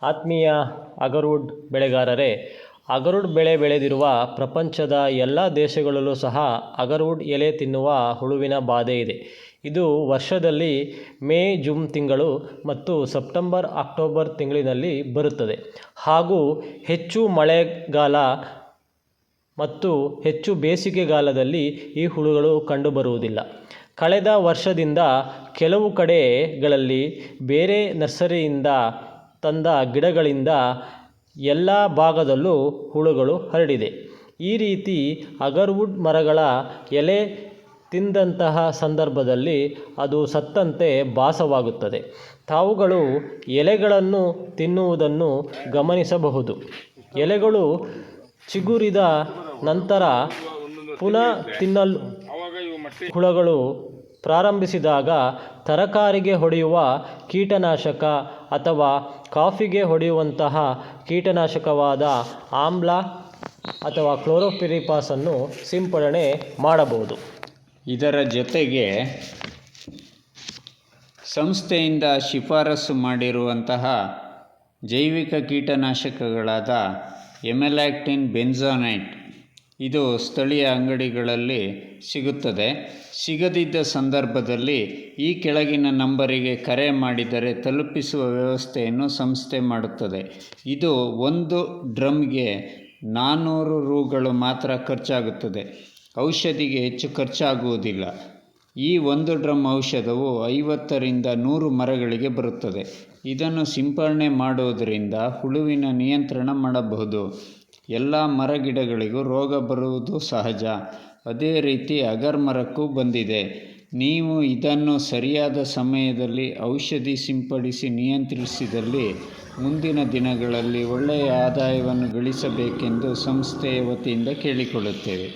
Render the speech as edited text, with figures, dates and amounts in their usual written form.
ಆತ್ಮೀಯ ಅಗರ್ವುಡ್ ಬೆಳೆಗಾರರೇ, ಅಗರ್ವುಡ್ ಬೆಳೆ ಬೆಳೆದಿರುವ ಪ್ರಪಂಚದ ಎಲ್ಲ ದೇಶಗಳಲ್ಲೂ ಸಹ ಅಗರ್ವುಡ್ ಎಲೆ ತಿನ್ನುವ ಹುಳುವಿನ ಬಾಧೆ ಇದೆ. ಇದು ವರ್ಷದಲ್ಲಿ ಮೇ ಜೂನ್ ತಿಂಗಳು ಮತ್ತು ಸೆಪ್ಟೆಂಬರ್ ಅಕ್ಟೋಬರ್ ತಿಂಗಳಿನಲ್ಲಿ ಬರುತ್ತದೆ ಹಾಗೂ ಹೆಚ್ಚು ಮಳೆಗಾಲ ಮತ್ತು ಹೆಚ್ಚು ಬೇಸಿಗೆಗಾಲದಲ್ಲಿ ಈ ಹುಳುಗಳು ಕಂಡುಬರುವುದಿಲ್ಲ. ಕಳೆದ ವರ್ಷದಿಂದ ಕೆಲವು ಕಡೆಗಳಲ್ಲಿ ಬೇರೆ ನರ್ಸರಿಯಿಂದ ತಂದ ಗಿಡಗಳಿಂದ ಎಲ್ಲ ಭಾಗದಲ್ಲೂ ಹುಳುಗಳು ಹರಡಿದೆ. ಈ ರೀತಿ ಅಗರ್ವುಡ್ ಮರಗಳ ಎಲೆ ತಿಂದಂತಹ ಸಂದರ್ಭದಲ್ಲಿ ಅದು ಸತ್ತಂತೆ ಭಾಸವಾಗುತ್ತದೆ. ತಾವುಗಳು ಎಲೆಗಳನ್ನು ತಿನ್ನುವುದನ್ನು ಗಮನಿಸಬಹುದು. ಎಲೆಗಳು ಚಿಗುರಿದ ನಂತರ ಪುನಃ ತಿನ್ನಲು ಹುಳುಗಳು ಪ್ರಾರಂಭಿಸಿದಾಗ ತರಕಾರಿಗೆ ಹೊಡೆಯುವ ಕೀಟನಾಶಕ ಅಥವಾ ಕಾಫಿಗೆ ಹೊಡೆಯುವಂತಹ ಕೀಟನಾಶಕವಾದ ಆಮ್ಲ ಅಥವಾ ಕ್ಲೋರೋಪಿರಿಪಾಸನ್ನು ಸಿಂಪಡಣೆ ಮಾಡಬಹುದು. ಇದರ ಜೊತೆಗೆ ಸಂಸ್ಥೆಯಿಂದ ಶಿಫಾರಸು ಮಾಡಿರುವಂತಹ ಜೈವಿಕ ಕೀಟನಾಶಕಗಳಾದ ಎಮೆಲ್ಯಾಕ್ಟಿನ್ ಬೆಂಜೋನೇಟ್ ಇದು ಸ್ಥಳೀಯ ಅಂಗಡಿಗಳಲ್ಲಿ ಸಿಗುತ್ತದೆ. ಸಿಗದಿದ್ದ ಸಂದರ್ಭದಲ್ಲಿ ಈ ಕೆಳಗಿನ ನಂಬರಿಗೆ ಕರೆ ಮಾಡಿದರೆ ತಲುಪಿಸುವ ವ್ಯವಸ್ಥೆಯನ್ನು ಸಂಸ್ಥೆ ಮಾಡುತ್ತದೆ. ಇದು ಒಂದು ಡ್ರಮ್ಗೆ 400 ರೂಗಳು ಮಾತ್ರ ಖರ್ಚಾಗುತ್ತದೆ. ಔಷಧಿಗೆ ಹೆಚ್ಚು ಖರ್ಚಾಗುವುದಿಲ್ಲ. ಈ ಒಂದು ಡ್ರಮ್ ಔಷಧವು 50ರಿಂದ 100 ಮರಗಳಿಗೆ ಬರುತ್ತದೆ. ಇದನ್ನು ಸಿಂಪಡಣೆ ಮಾಡುವುದರಿಂದ ಹುಳುವಿನ ನಿಯಂತ್ರಣ ಮಾಡಬಹುದು. ಎಲ್ಲ ಮರಗಿಡಗಳಿಗೂ ರೋಗ ಬರುವುದು ಸಹಜ. ಅದೇ ರೀತಿ ಅಗರ್ ಮರಕ್ಕೂ ಬಂದಿದೆ. ನೀವು ಇದನ್ನು ಸರಿಯಾದ ಸಮಯದಲ್ಲಿ ಔಷಧಿ ಸಿಂಪಡಿಸಿ ನಿಯಂತ್ರಿಸಿದಲ್ಲಿ ಮುಂದಿನ ದಿನಗಳಲ್ಲಿ ಒಳ್ಳೆಯ ಆದಾಯವನ್ನು ಗಳಿಸಬೇಕೆಂದು ಸಂಸ್ಥೆಯ ವತಿಯಿಂದ ಕೇಳಿಕೊಳ್ಳುತ್ತೇವೆ.